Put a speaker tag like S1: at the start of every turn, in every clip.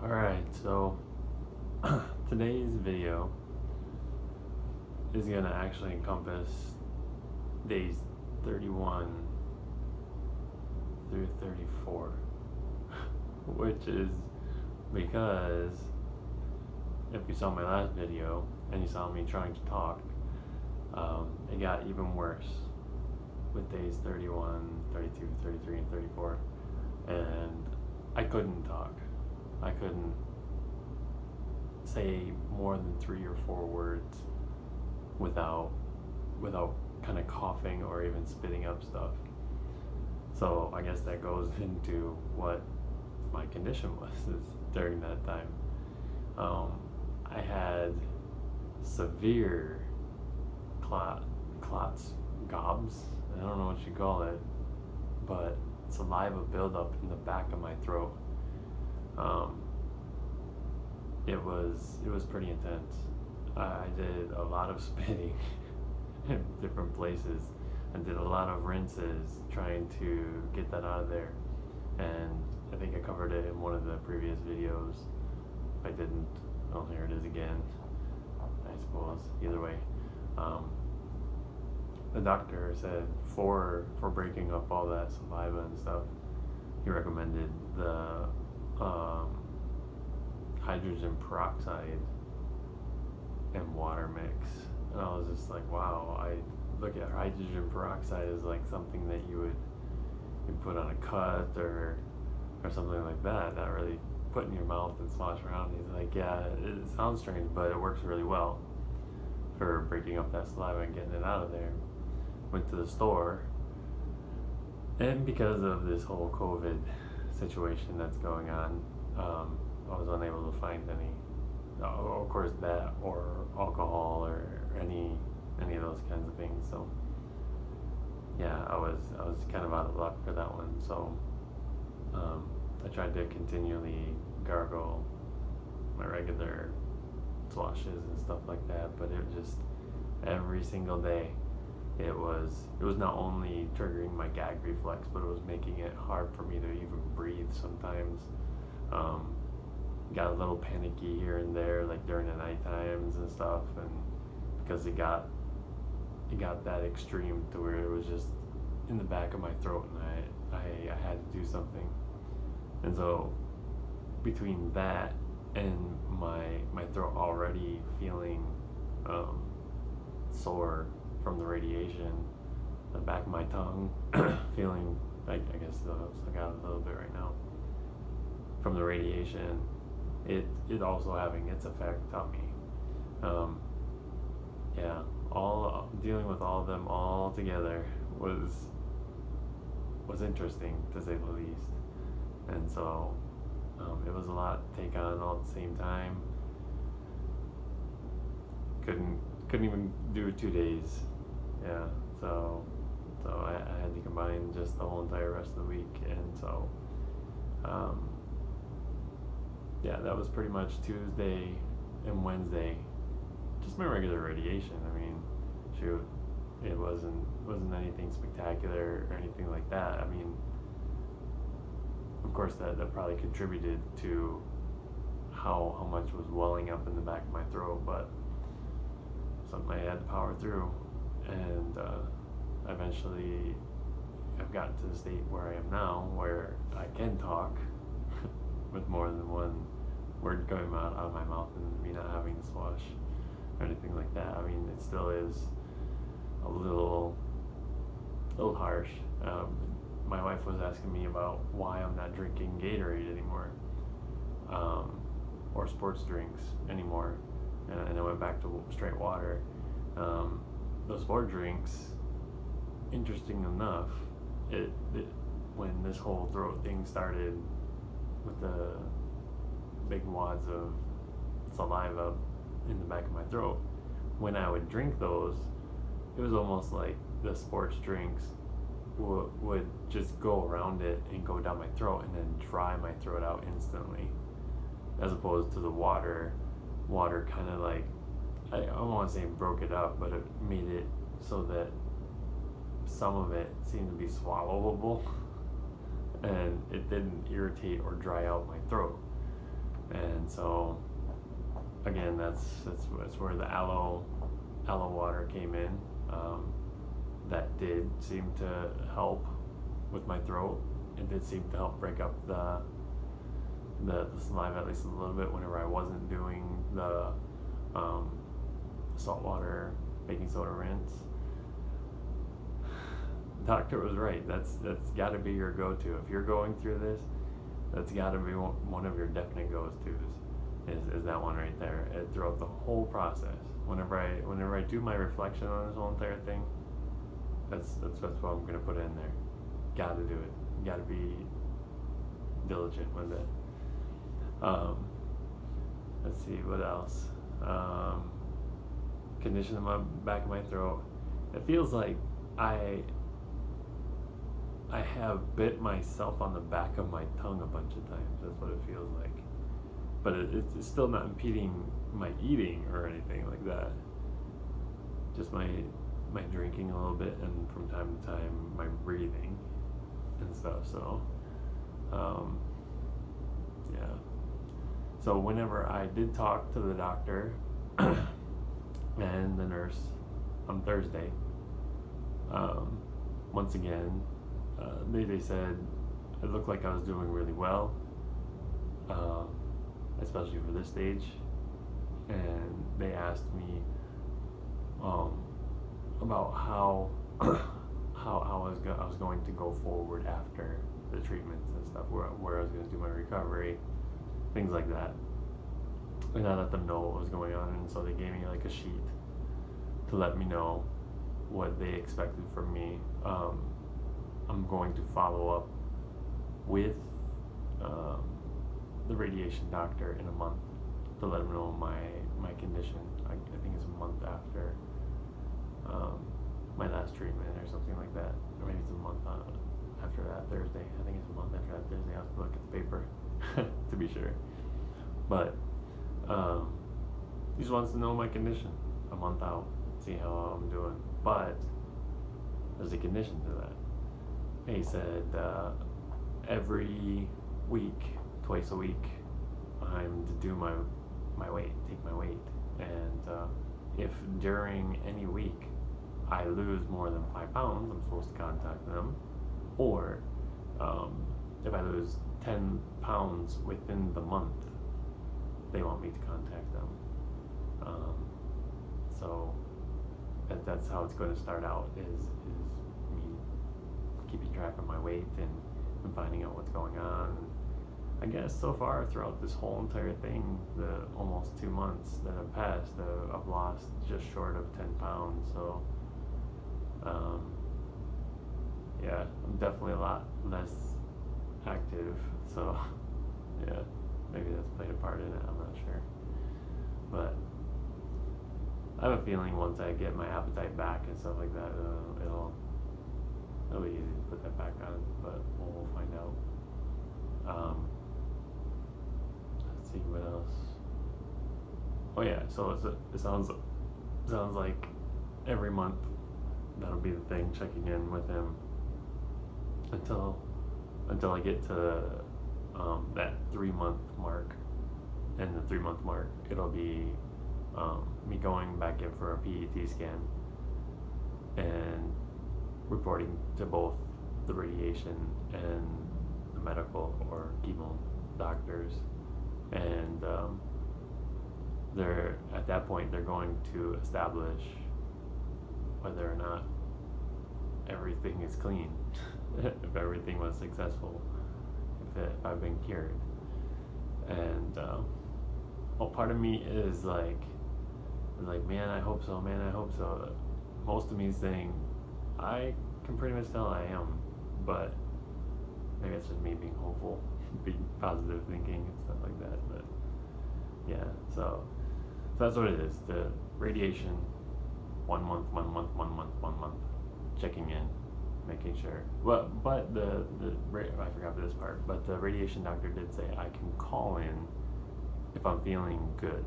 S1: Alright, so today's video is going to actually encompass days 31 through 34, which is because if you saw my last video and you saw me trying to talk, it got even worse with days 31, 32, 33, and 34, and I couldn't talk. I couldn't say more than 3 or 4 words without kind of coughing or even spitting up stuff. So I guess that goes into what my condition was during that time. I had severe clots, gobs, I don't know what you call it, but saliva buildup in the back of my throat. It was pretty intense. I did a lot of spitting in different places and did a lot of rinses trying to get that out of there. And I think I covered it in one of the previous videos. If I didn't, well, here it is again, I suppose. Either way, the doctor said for breaking up all that saliva and stuff, he recommended the hydrogen peroxide and water mix. And I was just like, wow, I look at hydrogen peroxide as like something that you put on a cut or something like that really put in your mouth and slosh around. He's like, yeah, it sounds strange, but it works really well for breaking up that saliva and getting it out of there. Went to the store, and because of this whole COVID situation that's going on, I was unable to find any, of course, that or alcohol or any of those kinds of things. So yeah, I was kind of out of luck for that one. So I tried to continually gargle my regular sloshes and stuff like that, but it just every single day it was not only triggering my gag reflex, but it was making it hard for me to even breathe sometimes. Got a little panicky here and there, like during the night times and stuff, and because it got that extreme to where it was just in the back of my throat, and I had to do something. And so between that and my throat already feeling sore from the radiation, the back of my tongue feeling like, I guess I got a little bit right now from the radiation, it also having its effect on me. Yeah, all dealing with all of them all together was interesting, to say the least. And so it was a lot to take on all at the same time. Couldn't even do 2 days. Yeah, so I had to combine just the whole entire rest of the week. And so yeah, that was pretty much Tuesday and Wednesday, just my regular radiation. I mean, shoot, it wasn't anything spectacular or anything like that. I mean, of course that probably contributed to how much was welling up in the back of my throat, but something I had to power through. And eventually I've gotten to the state where I am now, where I can talk with more than one word going out of my mouth and me not having to swash or anything like that. I mean, it still is a little harsh. My wife was asking me about why I'm not drinking Gatorade anymore, or sports drinks anymore, and I went back to straight water. Those sport drinks, interesting enough, it when this whole throat thing started with the big wads of saliva in the back of my throat, when I would drink those, it was almost like the sports drinks would just go around it and go down my throat and then dry my throat out instantly, as opposed to the water kind of like, I don't want to say broke it up, but it made it so that some of it seemed to be swallowable and it didn't irritate or dry out my throat. And so again, that's where the aloe water came in. That did seem to help with my throat. It did seem to help break up the saliva at least a little bit whenever I wasn't doing the saltwater baking soda rinse. The doctor was right. That's got to be your go-to. If you're going through this, that's got to be one of your definite go-tos. Is that one right there? Throughout the whole process, whenever I do my reflection on this whole entire thing, that's what I'm gonna put in there. Got to do it. Got to be diligent with it. Let's see what else. Condition in my back of my throat. It feels like I have bit myself on the back of my tongue a bunch of times. That's what it feels like. But it's still not impeding my eating or anything like that. Just my drinking a little bit, and from time to time my breathing and stuff. So yeah. So whenever I did talk to the doctor and the nurse on Thursday, once again, they said it looked like I was doing really well, especially for this stage, and they asked me about how I was going to go forward after the treatments and stuff, where I was going to do my recovery, things like that. And I let them know what was going on, and so they gave me like a sheet to let me know what they expected from me. I'm going to follow up with the radiation doctor in a month to let him know my condition. I think it's a month after my last treatment or something like that, or maybe it's a month after that Thursday. I think it's a month after that Thursday. I have to look at the paper to be sure. But he just wants to know my condition a month out, see how I'm doing. But there's a condition to that. He said every week, twice a week, I'm to do my weight, take my weight. And if during any week I lose more than 5 pounds, I'm supposed to contact them. Or if I lose 10 pounds within the month, they want me to contact them. So that's how it's going to start out, is me keeping track of my weight and finding out what's going on. I guess so far throughout this whole entire thing, the almost 2 months that have passed, I've lost just short of 10 pounds. So yeah, I'm definitely a lot less active. So yeah, maybe that's played a part in it, I'm not sure. But I have a feeling once I get my appetite back and stuff like that, it'll be easy to put that back on, but we'll find out. Let's see what else. Oh yeah, so it sounds like every month that'll be the thing, checking in with him until I get to that 3-month mark. And the 3-month mark, it'll be me going back in for a PET scan and reporting to both the radiation and the medical or chemo doctors. And at that point they're going to establish whether or not everything is clean, if everything was successful, if I've been cured. And part of me is like, man, I hope so, man, I hope so. Most of me is saying, I can pretty much tell I am, but maybe it's just me being hopeful, being positive thinking and stuff like that. But yeah, so that's what it is. The radiation, 1 month, checking in, making sure. Well, but I forgot this part, but the radiation doctor did say I can call in if I'm feeling good.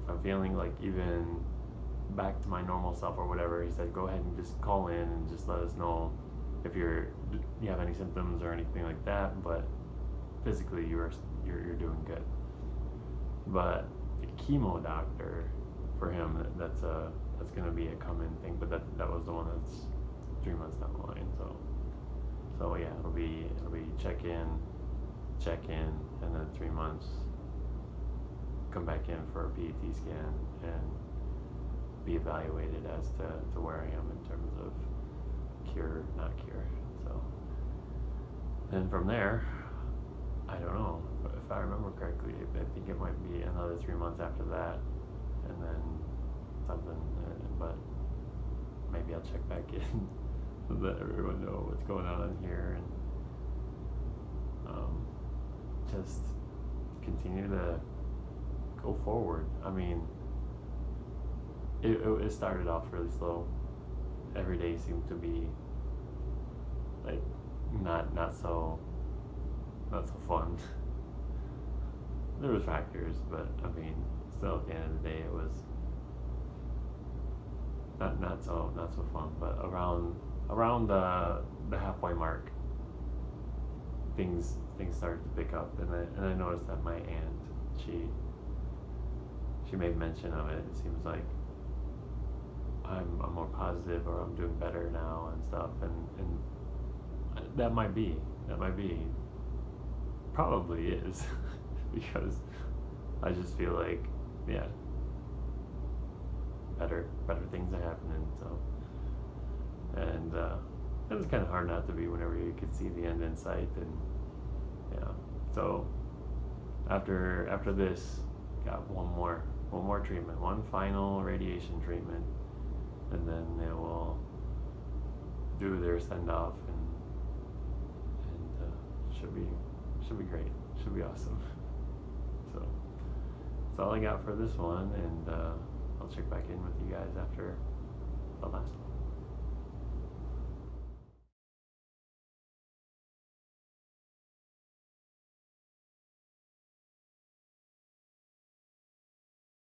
S1: If I'm feeling like even back to my normal self or whatever, he said go ahead and just call in and just let us know if you have any symptoms or anything like that. But physically you're doing good. But the chemo doctor, for him, that's going to be a common thing. But that was the one that's 3 months down the line. So yeah, it'll be check in, and then 3 months, come back in for a PET scan and be evaluated as to where I am in terms of cure, not cure. So then from there, I don't know, if I remember correctly, I think it might be another 3 months after that, and then something, but maybe I'll check back in to let everyone know what's going on here, and just continue to go forward. I mean, it started off really slow. Every day seemed to be like not so fun. There was factors, but I mean, still at the end of the day, it was not so fun. But around the halfway mark, things started to pick up, and I noticed that my aunt, she made mention of it. It seems like I'm more positive, or I'm doing better now and stuff, and that might be, probably is, because I just feel like, yeah, better things are happening. So, and it was kind of hard not to be whenever you could see the end in sight, and yeah. So after this, got one more treatment, one final radiation treatment, and then they will do their send off, and should be great, should be awesome. So that's all I got for this one, and I'll check back in with you guys after the last one.